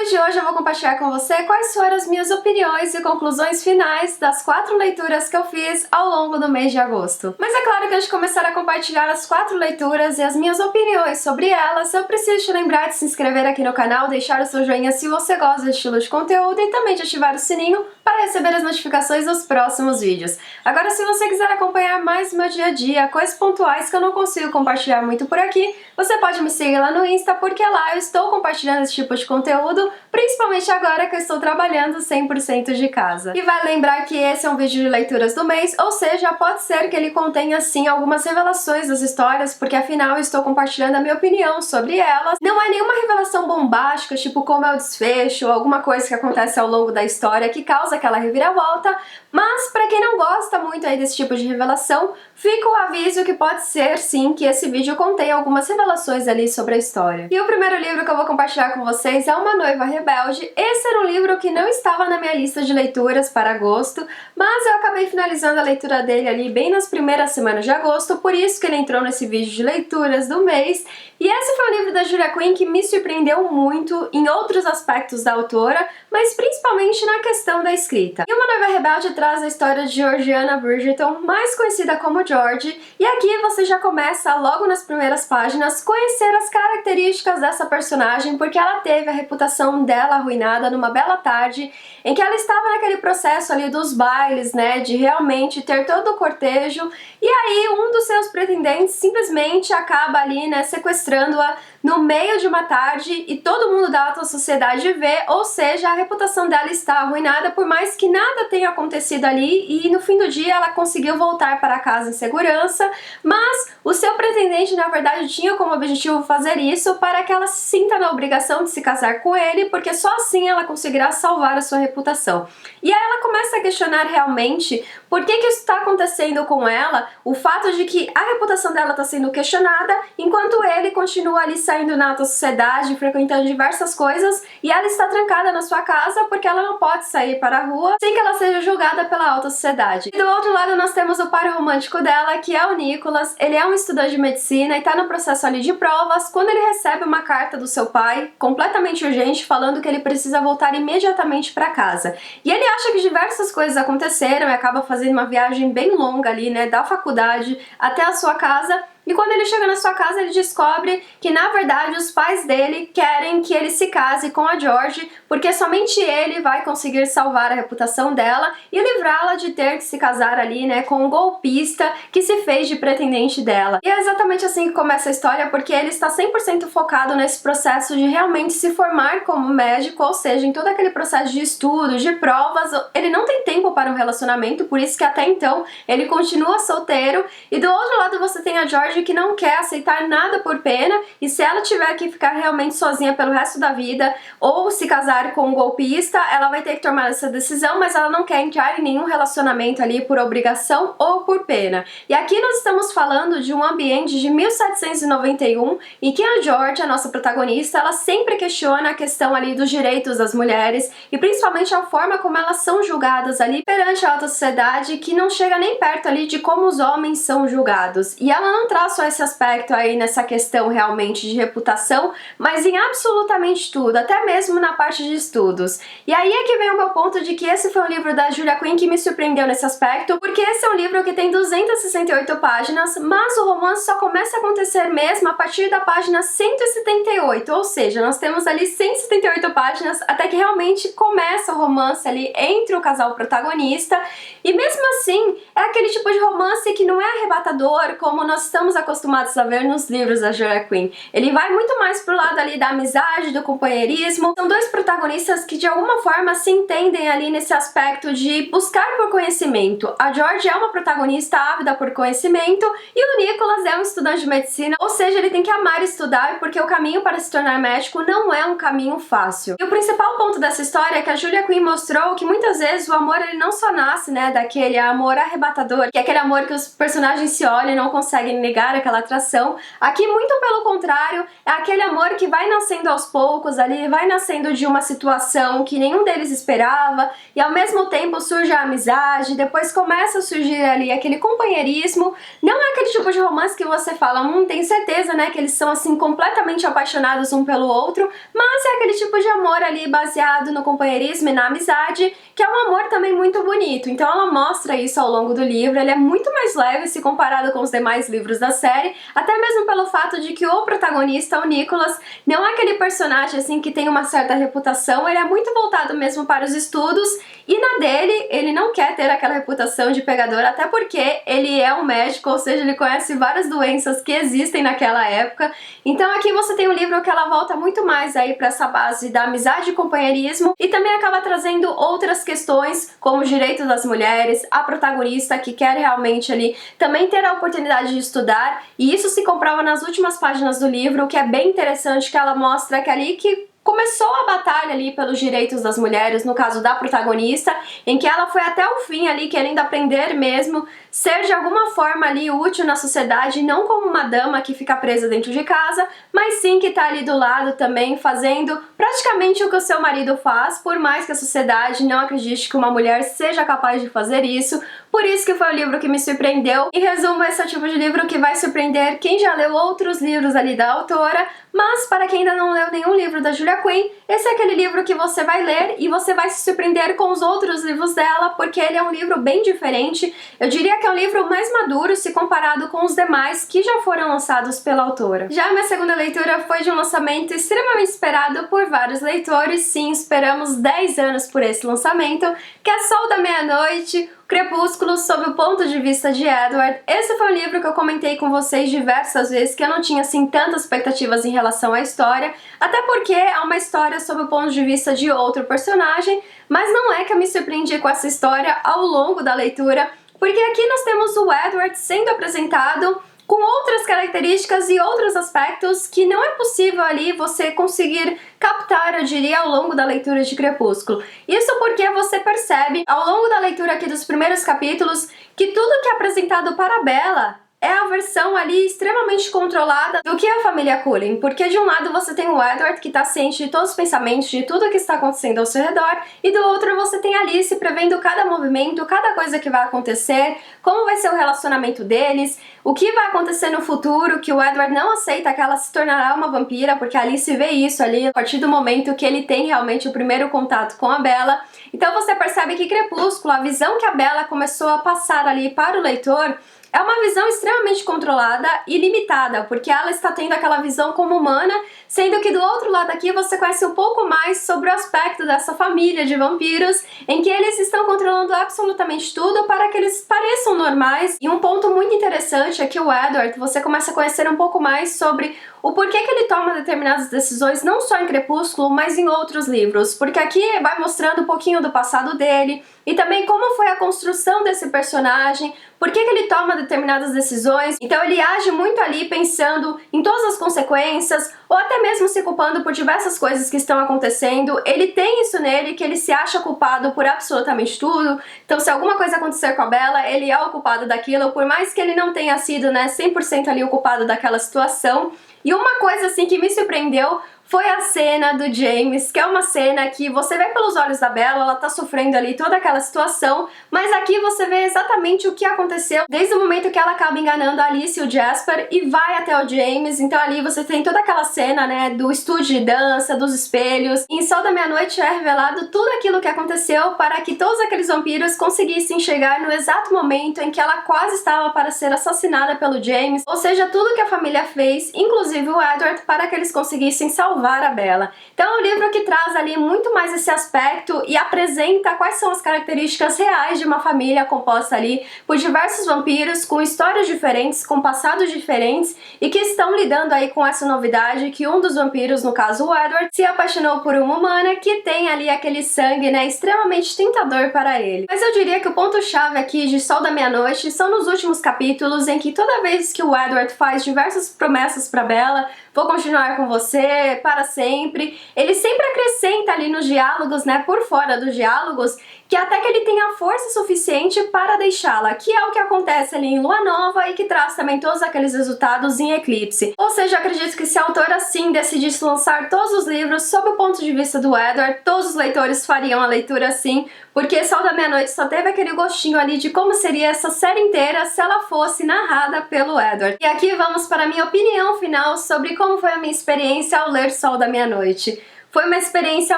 vídeo de hoje eu vou compartilhar com você quais foram as minhas opiniões e conclusões finais das 4 leituras que eu fiz ao longo do mês de agosto. Mas é claro que antes de começar a compartilhar as 4 leituras e as minhas opiniões sobre elas, eu preciso te lembrar de se inscrever aqui no canal, deixar o seu joinha se você gosta desse estilo de conteúdo e também de ativar o sininho para receber as notificações dos próximos vídeos. Agora, se você quiser acompanhar mais o meu dia a dia, coisas pontuais que eu não consigo compartilhar muito por aqui, você pode me seguir lá no Insta, porque lá eu estou compartilhando esse tipo de conteúdo, principalmente agora que eu estou trabalhando 100% de casa. E vale lembrar que esse é um vídeo de leituras do mês, ou seja, pode ser que ele contenha sim algumas revelações das histórias, porque afinal eu estou compartilhando a minha opinião sobre elas. Não é nenhuma revelação bombástica, tipo como é o desfecho, ou alguma coisa que acontece ao longo da história que causa aquela reviravolta, mas para quem não gosta muito aí desse tipo de revelação, fica o aviso que pode ser sim que esse vídeo contenha algumas revelações ali sobre a história. E o primeiro livro que eu vou compartilhar com vocês é Uma Noiva Rebelde. Esse era um livro que não estava na minha lista de leituras para agosto, mas eu acabei finalizando a leitura dele ali bem nas primeiras semanas de agosto, por isso que ele entrou nesse vídeo de leituras do mês. E esse foi um livro da Julia Quinn que me surpreendeu muito em outros aspectos da autora, mas principalmente na questão da escrita. E Uma Noiva Rebelde traz a história de Georgiana Bridgerton, mais conhecida como George, e aqui você já começa logo nas primeiras páginas conhecer as características dessa personagem, porque ela teve a reputação dela arruinada numa bela tarde em que ela estava naquele processo ali dos bailes, né, de realmente ter todo o cortejo, e aí um dos seus pretendentes simplesmente acaba ali, né, sequestrando-a no meio de uma tarde e todo mundo da alta sociedade vê, ou seja, a reputação dela está arruinada, por mais que nada tenha acontecido ali, e no fim do dia ela conseguiu voltar para casa em segurança, mas o seu pretendente na verdade tinha como objetivo fazer isso para que ela se sinta na obrigação de se casar com ele, porque só assim ela conseguirá salvar a sua reputação. E aí ela começa a questionar realmente por que isso está acontecendo com ela, o fato de que a reputação dela está sendo questionada, enquanto ele continua ali saindo na alta sociedade, frequentando diversas coisas, e ela está trancada na sua casa porque ela não pode sair para a rua sem que ela seja julgada pela alta sociedade. E do outro lado nós temos o par romântico dela, que é o Nicholas. Ele é um estudante de medicina e está no processo ali de provas, quando ele recebe uma carta do seu pai, completamente urgente, falando que ele precisa voltar imediatamente para casa. E ele acha que diversas coisas aconteceram e acaba fazendo uma viagem bem longa ali, né, da faculdade até a sua casa. E quando ele chega na sua casa, ele descobre que, na verdade, os pais dele querem que ele se case com a George, porque somente ele vai conseguir salvar a reputação dela e livrá-la de ter que se casar ali, né, com um golpista que se fez de pretendente dela. E é exatamente assim que começa a história, porque ele está 100% focado nesse processo de realmente se formar como médico, ou seja, em todo aquele processo de estudo, de provas. Ele não tem tempo para um relacionamento, por isso que até então ele continua solteiro. E do outro lado você tem a George, que não quer aceitar nada por pena, e se ela tiver que ficar realmente sozinha pelo resto da vida ou se casar com um golpista, ela vai ter que tomar essa decisão, mas ela não quer entrar em nenhum relacionamento ali por obrigação ou por pena. E aqui nós estamos falando de um ambiente de 1791 em que a George, a nossa protagonista, ela sempre questiona a questão ali dos direitos das mulheres e principalmente a forma como elas são julgadas ali perante a alta sociedade, que não chega nem perto ali de como os homens são julgados. E ela não traz só esse aspecto aí nessa questão realmente de reputação, mas em absolutamente tudo, até mesmo na parte de estudos. E aí é que vem o meu ponto de que esse foi um livro da Julia Quinn que me surpreendeu nesse aspecto, porque esse é um livro que tem 268 páginas, mas o romance só começa a acontecer mesmo a partir da página 178, ou seja, nós temos ali 178 páginas até que realmente começa o romance ali entre o casal protagonista, e mesmo assim é aquele tipo de romance que não é arrebatador como nós estamos acostumados a ver nos livros da Julia Quinn. Ele vai muito mais pro lado ali da amizade, do companheirismo. São dois protagonistas que de alguma forma se entendem ali nesse aspecto de buscar por conhecimento. A George é uma protagonista ávida por conhecimento e o Nicholas é um estudante de medicina, ou seja, ele tem que amar estudar, porque o caminho para se tornar médico não é um caminho fácil. E o principal ponto dessa história é que a Julia Quinn mostrou que muitas vezes o amor ele não só nasce, né, daquele amor arrebatador, que é aquele amor que os personagens se olham e não conseguem negar, criar aquela atração. Aqui, muito pelo contrário, é aquele amor que vai nascendo aos poucos ali, vai nascendo de uma situação que nenhum deles esperava, e ao mesmo tempo surge a amizade, depois começa a surgir ali aquele companheirismo. Não é aquele tipo de romance que você fala, tem certeza, né, que eles são assim completamente apaixonados um pelo outro, mas é aquele tipo de amor ali baseado no companheirismo e na amizade, que é um amor também muito bonito. Então ela mostra isso ao longo do livro, ele é muito mais leve se comparado com os demais livros da série, até mesmo pelo fato de que o protagonista, o Nicholas, não é aquele personagem assim que tem uma certa reputação, ele é muito voltado mesmo para os estudos, e na dele, ele não quer ter aquela reputação de pegador, até porque ele é um médico, ou seja, ele conhece várias doenças que existem naquela época. Então aqui você tem um livro que ela volta muito mais aí para essa base da amizade e companheirismo, e também acaba trazendo outras questões, como os direitos das mulheres, a protagonista que quer realmente ali também ter a oportunidade de estudar, e isso se comprova nas últimas páginas do livro, o que é bem interessante, que ela mostra que ali que começou a batalha ali pelos direitos das mulheres, no caso da protagonista, em que ela foi até o fim ali querendo aprender mesmo, ser de alguma forma ali útil na sociedade, não como uma dama que fica presa dentro de casa, mas sim que tá ali do lado também fazendo praticamente o que o seu marido faz, por mais que a sociedade não acredite que uma mulher seja capaz de fazer isso. Por isso que foi um livro que me surpreendeu. Em resumo, esse é o tipo de livro que vai surpreender quem já leu outros livros ali da autora, mas para quem ainda não leu nenhum livro da Julia Quinn, esse é aquele livro que você vai ler e você vai se surpreender com os outros livros dela, porque ele é um livro bem diferente. Eu diria que é um livro mais maduro se comparado com os demais que já foram lançados pela autora. Já a minha segunda leitura foi de um lançamento extremamente esperado por vários leitores. Sim, esperamos 10 anos por esse lançamento, que é Sol da Meia-Noite, Crepúsculo sob o ponto de vista de Edward. Esse foi um livro que eu comentei com vocês diversas vezes, que eu não tinha assim tantas expectativas em relação à história, até porque é uma história sob o ponto de vista de outro personagem, mas não é que eu me surpreendi com essa história ao longo da leitura, porque aqui nós temos o Edward sendo apresentado com outras características e outros aspectos que não é possível ali você conseguir captar, eu diria, ao longo da leitura de Crepúsculo. Isso porque você percebe, ao longo da leitura aqui dos primeiros capítulos, que tudo que é apresentado para Bella é a versão ali extremamente controlada do que é a família Cullen, porque de um lado você tem o Edward que está ciente de todos os pensamentos, de tudo que está acontecendo ao seu redor, e do outro você tem a Alice prevendo cada movimento, cada coisa que vai acontecer, como vai ser o relacionamento deles, o que vai acontecer no futuro, que o Edward não aceita que ela se tornará uma vampira, porque a Alice vê isso ali a partir do momento que ele tem realmente o primeiro contato com a Bella. Então você percebe que Crepúsculo, a visão que a Bella começou a passar ali para o leitor, é uma visão extremamente controlada e limitada, porque ela está tendo aquela visão como humana, sendo que do outro lado aqui você conhece um pouco mais sobre o aspecto dessa família de vampiros, em que eles estão controlando absolutamente tudo para que eles pareçam normais. E um ponto muito interessante é que o Edward, você começa a conhecer um pouco mais sobre o porquê que ele toma determinadas decisões, não só em Crepúsculo, mas em outros livros, porque aqui vai mostrando um pouquinho do passado dele, e também como foi a construção desse personagem, por que ele toma determinadas decisões. Então ele age muito ali pensando em todas as consequências, ou até mesmo se culpando por diversas coisas que estão acontecendo. Ele tem isso nele, que ele se acha culpado por absolutamente tudo. Então se alguma coisa acontecer com a Bella, ele é o culpado daquilo, por mais que ele não tenha sido, né, 100% ali o culpado daquela situação. E uma coisa assim que me surpreendeu foi a cena do James, que é uma cena que você vê pelos olhos da Bella, ela tá sofrendo ali toda aquela situação, mas aqui você vê exatamente o que aconteceu desde o momento que ela acaba enganando a Alice e o Jasper e vai até o James. Então ali você tem toda aquela cena, né, do estúdio de dança, dos espelhos. E em Sol da Meia-Noite é revelado tudo aquilo que aconteceu para que todos aqueles vampiros conseguissem chegar no exato momento em que ela quase estava para ser assassinada pelo James, ou seja, tudo que a família fez, inclusive o Edward, para que eles conseguissem salvar a Bella. Então é um livro que traz ali muito mais esse aspecto e apresenta quais são as características reais de uma família composta ali por diversos vampiros com histórias diferentes, com passados diferentes e que estão lidando aí com essa novidade que um dos vampiros, no caso o Edward, se apaixonou por uma humana que tem ali aquele sangue, né, extremamente tentador para ele. Mas eu diria que o ponto-chave aqui de Sol da Meia-Noite são nos últimos capítulos, em que toda vez que o Edward faz diversas promessas para Bella, vou continuar com você para sempre, ele sempre acrescenta apresenta ali nos diálogos, né, por fora dos diálogos, que até que ele tenha força suficiente para deixá-la, que é o que acontece ali em Lua Nova e que traz também todos aqueles resultados em Eclipse. Ou seja, acredito que se a autora sim decidisse lançar todos os livros sob o ponto de vista do Edward, todos os leitores fariam a leitura sim, porque Sol da Meia-Noite só teve aquele gostinho ali de como seria essa série inteira se ela fosse narrada pelo Edward. E aqui vamos para a minha opinião final sobre como foi a minha experiência ao ler Sol da Meia-Noite. Foi uma experiência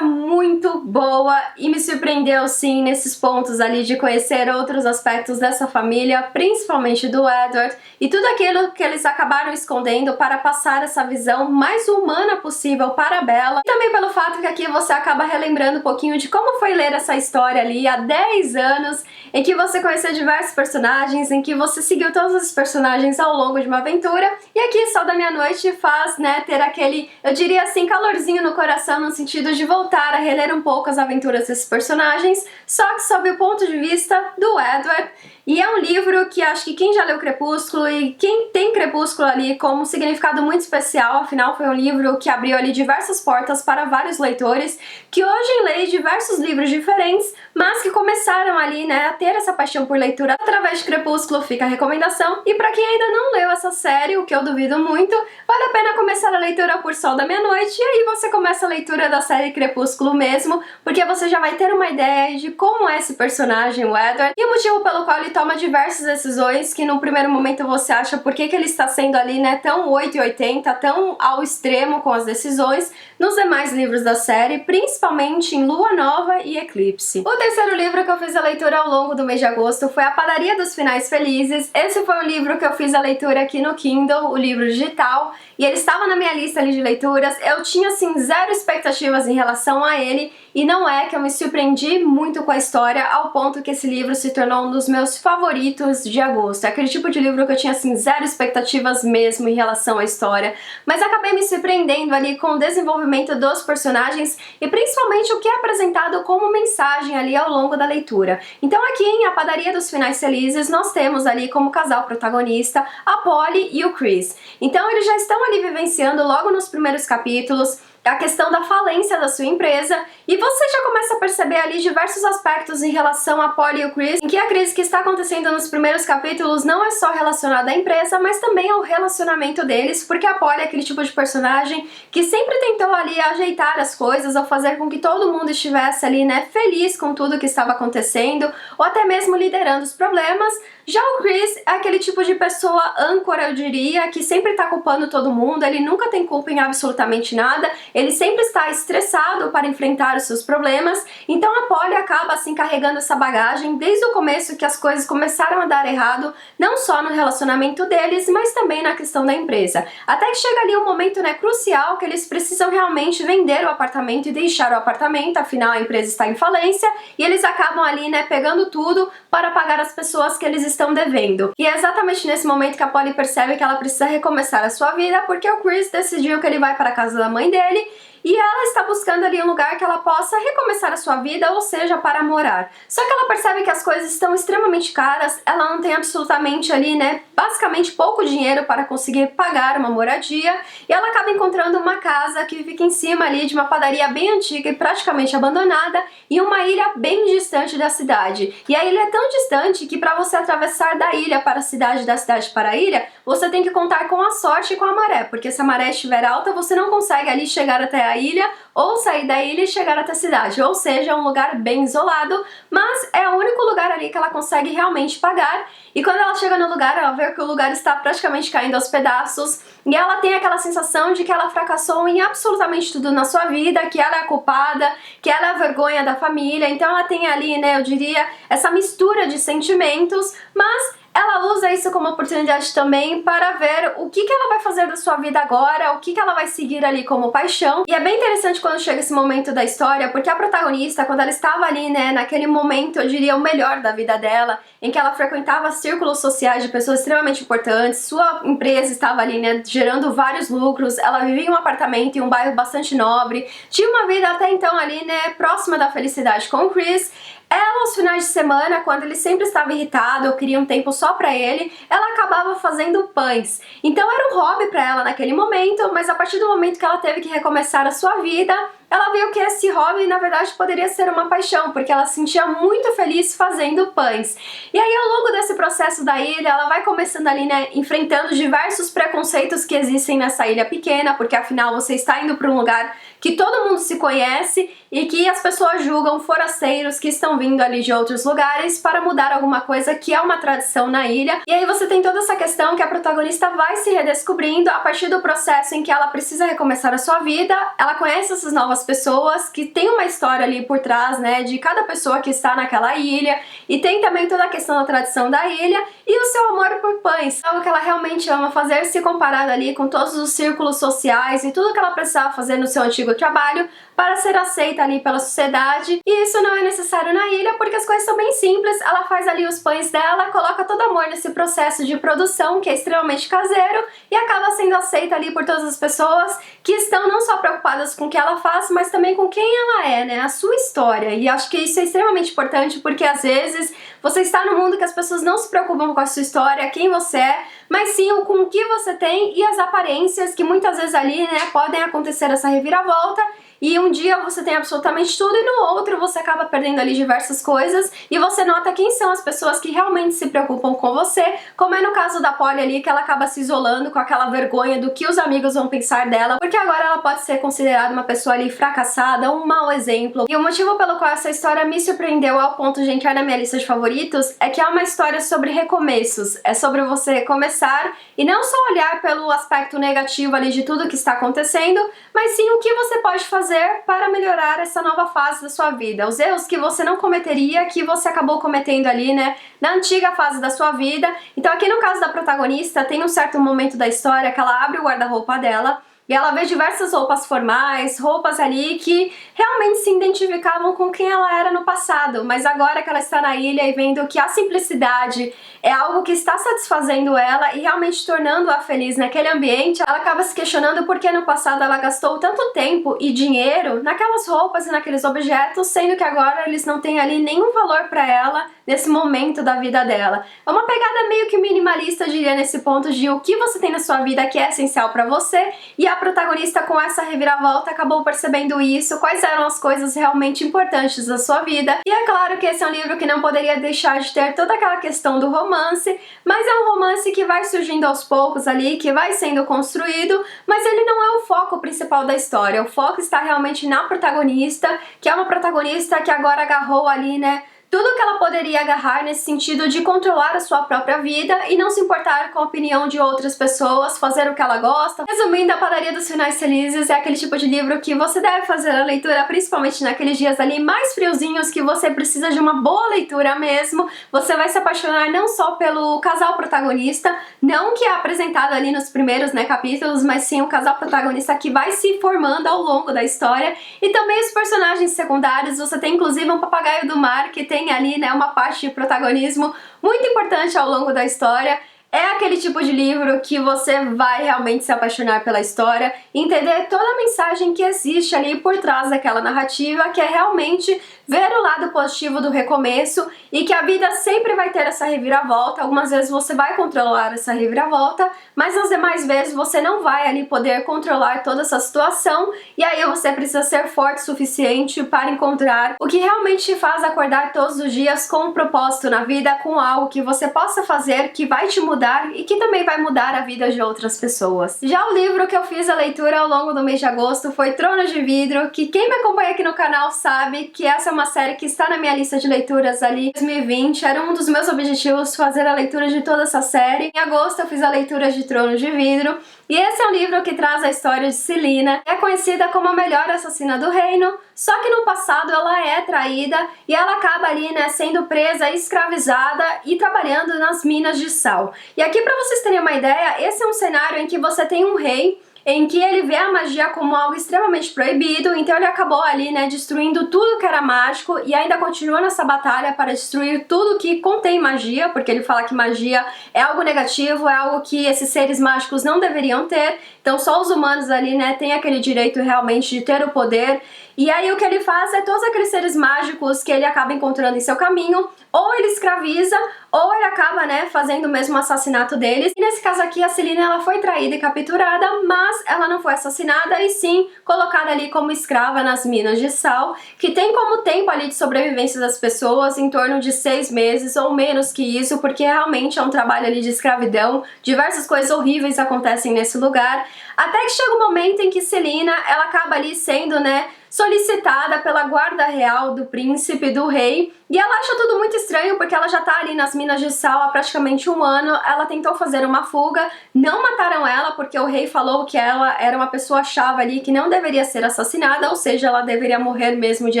muito boa e me surpreendeu sim nesses pontos ali de conhecer outros aspectos dessa família, principalmente do Edward, e tudo aquilo que eles acabaram escondendo para passar essa visão mais humana possível para a Bella. E também pelo fato que aqui você acaba relembrando um pouquinho de como foi ler essa história ali há 10 anos, em que você conheceu diversos personagens, em que você seguiu todos os personagens ao longo de uma aventura, e aqui Sol da Meia-Noite faz, né, ter aquele, eu diria assim, calorzinho no coração, no sentido de voltar a reler um pouco as aventuras desses personagens, só que sob o ponto de vista do Edward. E é um livro que acho que quem já leu Crepúsculo e quem tem Crepúsculo ali como um significado muito especial, afinal foi um livro que abriu ali diversas portas para vários leitores, que hoje leem diversos livros diferentes, mas que começaram ali, né, a ter essa paixão por leitura através de Crepúsculo, fica a recomendação. E para quem ainda não leu essa série, o que eu duvido muito, vale a pena começar a leitura por Sol da Meia-Noite, e aí você começa a leitura da série Crepúsculo mesmo, porque você já vai ter uma ideia de como é esse personagem, o Edward, e o motivo pelo qual ele toma diversas decisões que no primeiro momento você acha por que ele está sendo ali, né, tão 880, tão ao extremo com as decisões nos demais livros da série, principalmente em Lua Nova e Eclipse. O terceiro livro que eu fiz a leitura ao longo do mês de agosto foi A Padaria dos Finais Felizes. Esse foi um livro que eu fiz a leitura aqui no Kindle, o livro digital, e ele estava na minha lista ali de leituras. Eu tinha, assim, zero expectativas em relação a ele, e não é que eu me surpreendi muito com a história ao ponto que esse livro se tornou um dos meus favoritos de agosto. É aquele tipo de livro que eu tinha, assim, zero expectativas mesmo em relação à história, mas acabei me surpreendendo ali com o desenvolvimento dos personagens e principalmente o que é apresentado como mensagem ali ao longo da leitura. Então aqui em A Padaria dos Finais Felizes nós temos ali como casal protagonista a Polly e o Chris. Então eles já estão ali vivenciando logo nos primeiros capítulos a questão da falência da sua empresa, e você já começa a perceber ali diversos aspectos em relação a Polly e o Chris, em que a crise que está acontecendo nos primeiros capítulos não é só relacionada à empresa, mas também ao relacionamento deles, porque a Polly é aquele tipo de personagem que sempre tentou ali ajeitar as coisas, ou fazer com que todo mundo estivesse ali, né, feliz com tudo que estava acontecendo, ou até mesmo liderando os problemas. Já o Chris é aquele tipo de pessoa âncora, eu diria, que sempre tá culpando todo mundo, ele nunca tem culpa em absolutamente nada, ele sempre está estressado para enfrentar os seus problemas, então a Polly acaba assim carregando essa bagagem desde o começo que as coisas começaram a dar errado, não só no relacionamento deles, mas também na questão da empresa. Até que chega ali um momento, né, crucial, que eles precisam realmente vender o apartamento e deixar o apartamento, afinal a empresa está em falência, e eles acabam ali, né, pegando tudo para pagar as pessoas que eles estão devendo. E é exatamente nesse momento que a Polly percebe que ela precisa recomeçar a sua vida, porque o Chris decidiu que ele vai para a casa da mãe dele, e ela está buscando ali um lugar que ela possa recomeçar a sua vida, ou seja, para morar. Só que ela percebe que as coisas estão extremamente caras, ela não tem absolutamente ali, né, basicamente pouco dinheiro para conseguir pagar uma moradia, e ela acaba encontrando uma casa que fica em cima ali de uma padaria bem antiga e praticamente abandonada, e uma ilha bem distante da cidade. E a ilha é tão distante que para você atravessar da ilha para a cidade, da cidade para a ilha, você tem que contar com a sorte e com a maré, porque se a maré estiver alta, você não consegue ali chegar até a ilha, ou sair da ilha e chegar até a cidade, ou seja, é um lugar bem isolado, mas é o único lugar ali que ela consegue realmente pagar, e quando ela chega no lugar, ela vê que o lugar está praticamente caindo aos pedaços, e ela tem aquela sensação de que ela fracassou em absolutamente tudo na sua vida, que ela é a culpada, que ela é a vergonha da família, então ela tem ali, né, eu diria, essa mistura de sentimentos, mas ela usa isso como oportunidade também para ver o que ela vai fazer da sua vida agora, o que ela vai seguir ali como paixão. E é bem interessante quando chega esse momento da história, porque a protagonista, quando ela estava ali, né, naquele momento, eu diria, o melhor da vida dela, em que ela frequentava círculos sociais de pessoas extremamente importantes, sua empresa estava ali, né, gerando vários lucros, ela vivia em um apartamento em um bairro bastante nobre, tinha uma vida até então ali, né, próxima da felicidade com o Chris. Ela, aos finais de semana, quando ele sempre estava irritado ou queria um tempo só pra ele, ela acabava fazendo pães. Então era um hobby pra ela naquele momento, mas a partir do momento que ela teve que recomeçar a sua vida, ela viu que esse hobby, na verdade, poderia ser uma paixão, porque ela se sentia muito feliz fazendo pães. E aí, ao longo desse processo da ilha, ela vai começando ali, né, enfrentando diversos preconceitos que existem nessa ilha pequena, porque afinal você está indo para um lugar que todo mundo se conhece e que as pessoas julgam forasteiros que estão vindo ali de outros lugares para mudar alguma coisa que é uma tradição na ilha. E aí você tem toda essa questão que a protagonista vai se redescobrindo a partir do processo em que ela precisa recomeçar a sua vida, ela conhece essas novas pessoas, que tem uma história ali por trás, né, de cada pessoa que está naquela ilha, e tem também toda a questão da tradição da ilha e o seu amor por pães, algo que ela realmente ama fazer, se comparado ali com todos os círculos sociais e tudo que ela precisava fazer no seu antigo trabalho para ser aceita ali pela sociedade. E isso não é necessário na ilha, porque as coisas são bem simples. Ela faz ali os pães dela, coloca todo amor nesse processo de produção, que é extremamente caseiro, e acaba sendo aceita ali por todas as pessoas que estão não só preocupadas com o que ela faz, mas também com quem ela é, né, a sua história. E acho que isso é extremamente importante, porque às vezes você está num mundo que as pessoas não se preocupam com a sua história, quem você é, mas sim com o que você tem e as aparências, que muitas vezes ali, né, podem acontecer essa reviravolta, e um dia você tem absolutamente tudo e no outro você acaba perdendo ali diversas coisas, e você nota quem são as pessoas que realmente se preocupam com você, como é no caso da Polly ali, que ela acaba se isolando com aquela vergonha do que os amigos vão pensar dela, porque agora ela pode ser considerada uma pessoa ali fracassada, um mau exemplo. E o motivo pelo qual essa história me surpreendeu ao ponto de entrar na minha lista de favoritos é que é uma história sobre recomeços, é sobre você começar e não só olhar pelo aspecto negativo ali de tudo que está acontecendo, mas sim o que você pode fazer para melhorar essa nova fase da sua vida, os erros que você não cometeria, que você acabou cometendo ali, né, na antiga fase da sua vida. Então aqui no caso da protagonista, tem um certo momento da história que ela abre o guarda-roupa dela e ela vê diversas roupas formais, roupas ali que realmente se identificavam com quem ela era no passado, mas agora que ela está na ilha e vendo que a simplicidade é algo que está satisfazendo ela e realmente tornando-a feliz naquele ambiente, ela acaba se questionando por que no passado ela gastou tanto tempo e dinheiro naquelas roupas e naqueles objetos, sendo que agora eles não têm ali nenhum valor para ela nesse momento da vida dela. É uma pegada meio que minimalista, eu diria, nesse ponto de o que você tem na sua vida que é essencial para você, e a protagonista, com essa reviravolta, acabou percebendo isso, quais eram as coisas realmente importantes da sua vida. E é claro que esse é um livro que não poderia deixar de ter toda aquela questão do romance, mas é um romance que vai surgindo aos poucos ali, que vai sendo construído, mas ele não é o foco principal da história. O foco está realmente na protagonista, que é uma protagonista que agora agarrou ali, né, tudo que ela poderia agarrar nesse sentido de controlar a sua própria vida e não se importar com a opinião de outras pessoas, fazer o que ela gosta. Resumindo, A Padaria dos Finais Felizes é aquele tipo de livro que você deve fazer a leitura, principalmente naqueles dias ali mais friozinhos, que você precisa de uma boa leitura mesmo. Você vai se apaixonar não só pelo casal protagonista, não que é apresentado ali nos primeiros, né, capítulos, mas sim o casal protagonista que vai se formando ao longo da história, e também os personagens secundários. Você tem inclusive um papagaio do mar que tem ali, né, uma parte de protagonismo muito importante ao longo da história. É aquele tipo de livro que você vai realmente se apaixonar pela história, entender toda a mensagem que existe ali por trás daquela narrativa, que é realmente ver o lado positivo do recomeço e que a vida sempre vai ter essa reviravolta. Algumas vezes você vai controlar essa reviravolta, mas nas demais vezes você não vai ali poder controlar toda essa situação, e aí você precisa ser forte o suficiente para encontrar o que realmente te faz acordar todos os dias com um propósito na vida, com algo que você possa fazer que vai te mudar e que também vai mudar a vida de outras pessoas. Já o livro que eu fiz a leitura ao longo do mês de agosto foi Tronos de Vidro, que quem me acompanha aqui no canal sabe que essa é uma série que está na minha lista de leituras ali em 2020. Era um dos meus objetivos fazer a leitura de toda essa série. Em agosto eu fiz a leitura de Tronos de Vidro, e esse é um livro que traz a história de Celaena, que é conhecida como a melhor assassina do reino, só que no passado ela é traída e ela acaba ali, né, sendo presa, escravizada e trabalhando nas minas de sal. E aqui, para vocês terem uma ideia, esse é um cenário em que você tem um rei em que ele vê a magia como algo extremamente proibido, então ele acabou ali, né, destruindo tudo que era mágico e ainda continua nessa batalha para destruir tudo que contém magia, porque ele fala que magia é algo negativo, é algo que esses seres mágicos não deveriam ter, então só os humanos ali, né, têm aquele direito realmente de ter o poder. E aí o que ele faz é todos aqueles seres mágicos que ele acaba encontrando em seu caminho, ou ele escraviza, ou ele acaba, né, fazendo mesmo o assassinato deles. E nesse caso aqui, a Selina, ela foi traída e capturada, mas ela não foi assassinada, e sim colocada ali como escrava nas minas de sal, que tem como tempo ali de sobrevivência das pessoas em torno de 6 meses ou menos que isso, porque realmente é um trabalho ali de escravidão, diversas coisas horríveis acontecem nesse lugar, até que chega um momento em que Selina, ela acaba ali sendo, né, solicitada pela guarda real do príncipe, do rei, e ela acha tudo muito estranho porque ela já tá ali nas minas de sal há praticamente um ano. Ela tentou fazer uma fuga, não mataram ela porque o rei falou que ela era uma pessoa-chave ali que não deveria ser assassinada, ou seja, ela deveria morrer mesmo de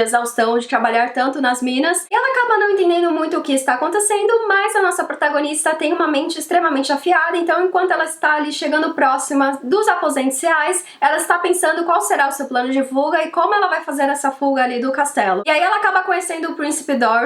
exaustão de trabalhar tanto nas minas. E ela acaba não entendendo muito o que está acontecendo, mas a nossa protagonista tem uma mente extremamente afiada, então enquanto ela está ali chegando próxima dos aposentos reais, ela está pensando qual será o seu plano de fuga e como ela vai fazer essa fuga ali do castelo. E aí ela acaba conhecendo o príncipe Dorian,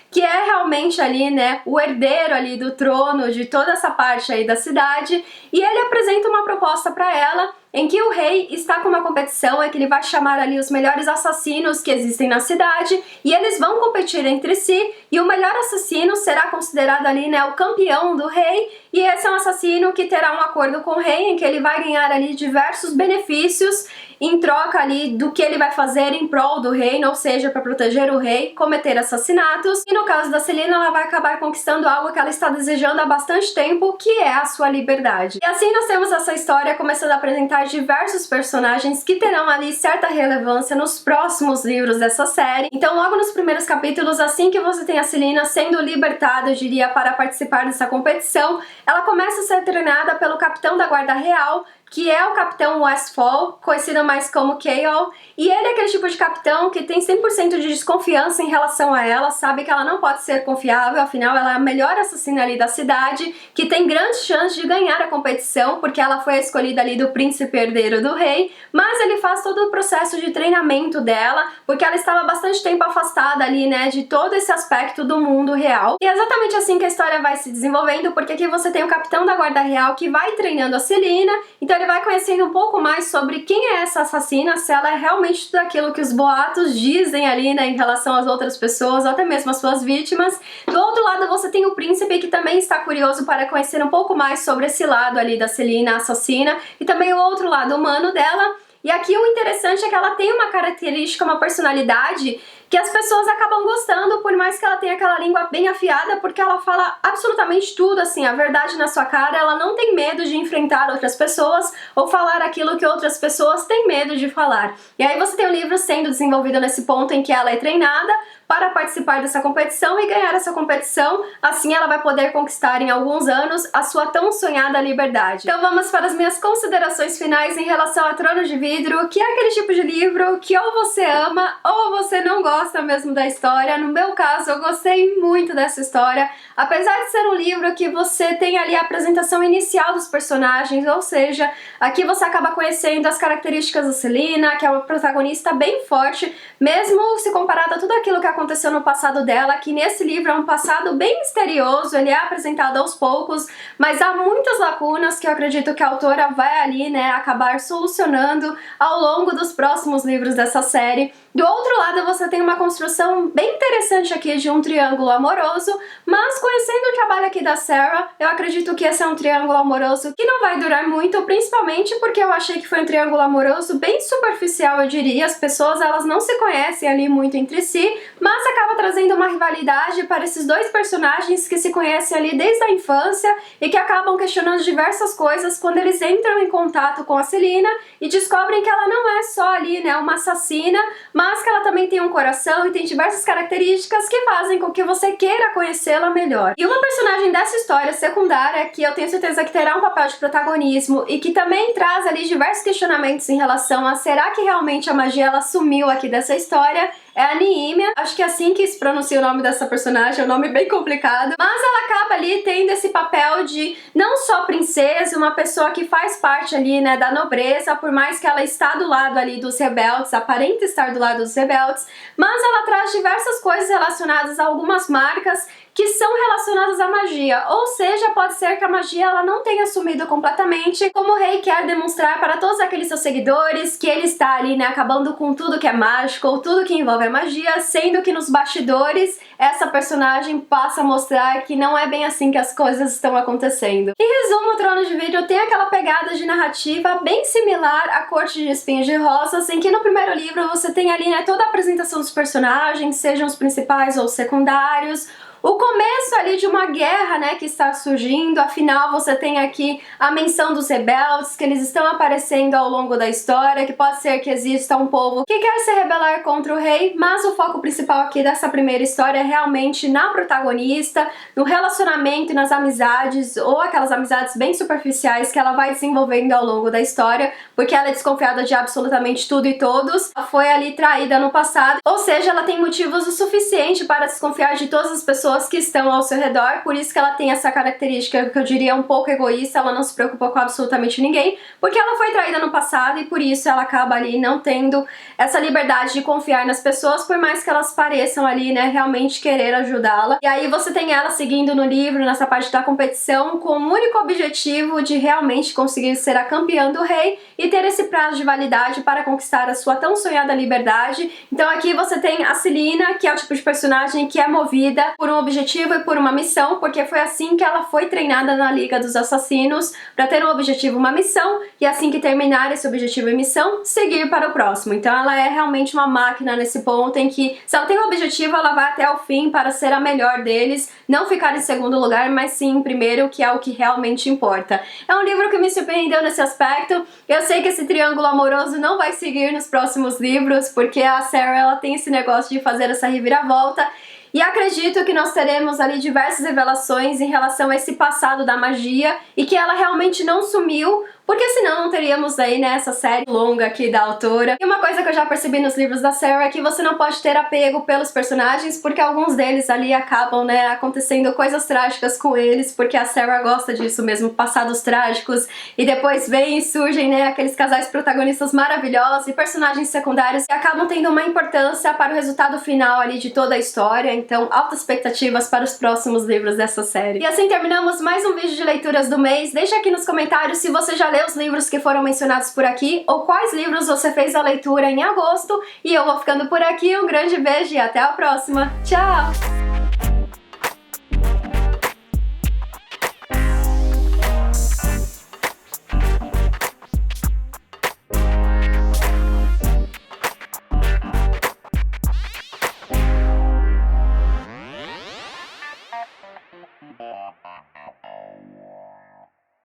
que é realmente ali, né, o herdeiro ali do trono de toda essa parte aí da cidade, e ele apresenta uma proposta para ela em que o rei está com uma competição, é que ele vai chamar ali os melhores assassinos que existem na cidade, e eles vão competir entre si, e o melhor assassino será considerado ali, né, o campeão do rei, e esse é um assassino que terá um acordo com o rei, em que ele vai ganhar ali diversos benefícios em troca ali do que ele vai fazer em prol do reino, ou seja, para proteger o rei, cometer assassinatos. E no caso da Selina, ela vai acabar conquistando algo que ela está desejando há bastante tempo, que é a sua liberdade. E assim nós temos essa história começando a apresentar diversos personagens que terão ali certa relevância nos próximos livros dessa série. Então logo nos primeiros capítulos, assim que você tem a Selina sendo libertada, eu diria, para participar dessa competição, ela começa a ser treinada pelo capitão da guarda real, que é o Capitão Westfall, conhecido mais como Chaol, e ele é aquele tipo de capitão que tem 100% de desconfiança em relação a ela, sabe que ela não pode ser confiável, afinal ela é a melhor assassina ali da cidade, que tem grandes chances de ganhar a competição, porque ela foi a escolhida ali do príncipe herdeiro do rei, mas ele faz todo o processo de treinamento dela, porque ela estava bastante tempo afastada ali, né, de todo esse aspecto do mundo real. E é exatamente assim que a história vai se desenvolvendo, porque aqui você tem o capitão da guarda real que vai treinando a Selina, então ele vai conhecendo um pouco mais sobre quem é essa assassina, se ela é realmente tudo aquilo que os boatos dizem ali, né, em relação às outras pessoas, ou até mesmo às suas vítimas. Do outro lado você tem o príncipe, que também está curioso para conhecer um pouco mais sobre esse lado ali da Selina, assassina, e também o outro lado humano dela. E aqui o interessante é que ela tem uma característica, uma personalidade que as pessoas acabam gostando, por mais que ela tenha aquela língua bem afiada, porque ela fala absolutamente tudo, assim, a verdade na sua cara. Ela não tem medo de enfrentar outras pessoas ou falar aquilo que outras pessoas têm medo de falar. E aí você tem o livro sendo desenvolvido nesse ponto em que ela é treinada para participar dessa competição e ganhar essa competição, assim ela vai poder conquistar em alguns anos a sua tão sonhada liberdade. Então vamos para as minhas considerações finais em relação a Trono de Vidro, que é aquele tipo de livro que ou você ama ou você não gosta mesmo da história. No meu caso, eu gostei muito dessa história, apesar de ser um livro que você tem ali a apresentação inicial dos personagens, ou seja, aqui você acaba conhecendo as características da Selina, que é uma protagonista bem forte, mesmo se comparado a tudo aquilo que aconteceu no passado dela, que nesse livro é um passado bem misterioso, ele é apresentado aos poucos, mas há muitas lacunas que eu acredito que a autora vai ali, né, acabar solucionando ao longo dos próximos livros dessa série. Do outro lado, você tem uma construção bem interessante aqui de um triângulo amoroso, mas conhecendo o trabalho aqui da Sarah, eu acredito que esse é um triângulo amoroso que não vai durar muito, principalmente porque eu achei que foi um triângulo amoroso bem superficial, eu diria. As pessoas, elas não se conhecem ali muito entre si, mas acaba trazendo uma rivalidade para esses dois personagens que se conhecem ali desde a infância e que acabam questionando diversas coisas quando eles entram em contato com a Selina e descobrem que ela não é só ali, né, uma assassina, mas que ela também tem um coração e tem diversas características que fazem com que você queira conhecê-la melhor. E uma personagem dessa história secundária, que eu tenho certeza que terá um papel de protagonismo e que também traz ali diversos questionamentos em relação a será que realmente a magia ela sumiu aqui dessa história, é a Niimia, acho que é assim que se pronuncia o nome dessa personagem, é um nome bem complicado, mas ela acaba ali tendo esse papel de não só princesa, uma pessoa que faz parte ali, né, da nobreza, por mais que ela está do lado ali dos rebeldes, aparenta estar do lado dos rebeldes, mas ela traz diversas coisas relacionadas a algumas marcas que são relacionadas à magia, ou seja, pode ser que a magia ela não tenha sumido completamente, como o rei quer demonstrar para todos aqueles seus seguidores que ele está ali, né, acabando com tudo que é mágico ou tudo que envolve a magia, sendo que nos bastidores essa personagem passa a mostrar que não é bem assim que as coisas estão acontecendo. Em resumo, o Trono de Vidro tem aquela pegada de narrativa bem similar à Corte de Espinhos e Rosas, em que no primeiro livro você tem ali, né, toda a apresentação dos personagens, sejam os principais ou secundários, o começo ali de uma guerra, né, que está surgindo, afinal você tem aqui a menção dos rebeldes, que eles estão aparecendo ao longo da história, que pode ser que exista um povo que quer se rebelar contra o rei, mas o foco principal aqui dessa primeira história é realmente na protagonista, no relacionamento e nas amizades, ou aquelas amizades bem superficiais que ela vai desenvolvendo ao longo da história, porque ela é desconfiada de absolutamente tudo e todos, ela foi ali traída no passado, ou seja, ela tem motivos o suficiente para desconfiar de todas as pessoas que estão ao seu redor, por isso que ela tem essa característica que eu diria um pouco egoísta, ela não se preocupa com absolutamente ninguém, porque ela foi traída no passado e por isso ela acaba ali não tendo essa liberdade de confiar nas pessoas, por mais que elas pareçam ali, né, realmente querer ajudá-la. E aí você tem ela seguindo no livro, nessa parte da competição, com o único objetivo de realmente conseguir ser a campeã do rei e ter esse prazo de validade para conquistar a sua tão sonhada liberdade. Então aqui você tem a Celina, que é o tipo de personagem que é movida por um objetivo e por uma missão, porque foi assim que ela foi treinada na Liga dos Assassinos, para ter um objetivo, uma missão, e assim que terminar esse objetivo e missão, seguir para o próximo. Então ela é realmente uma máquina nesse ponto em que, se ela tem um objetivo, ela vai até o fim para ser a melhor deles, não ficar em segundo lugar, mas sim em primeiro, que é o que realmente importa. É um livro que me surpreendeu nesse aspecto. Eu sei que esse triângulo amoroso não vai seguir nos próximos livros, porque a Sarah ela tem esse negócio de fazer essa reviravolta, e acredito que nós teremos ali diversas revelações em relação a esse passado da magia e que ela realmente não sumiu, porque senão não teríamos aí, né, essa série longa aqui da autora. E uma coisa que eu já percebi nos livros da Sarah é que você não pode ter apego pelos personagens, porque alguns deles ali acabam, né, acontecendo coisas trágicas com eles, porque a Sarah gosta disso mesmo, passados trágicos, e depois vem e surgem, né, aqueles casais protagonistas maravilhosos e personagens secundários que acabam tendo uma importância para o resultado final ali de toda a história, então altas expectativas para os próximos livros dessa série. E assim terminamos mais um vídeo de leituras do mês. Deixa aqui nos comentários se você já leu os livros que foram mencionados por aqui, ou quais livros você fez a leitura em agosto, e eu vou ficando por aqui, um grande beijo e até a próxima! Tchau!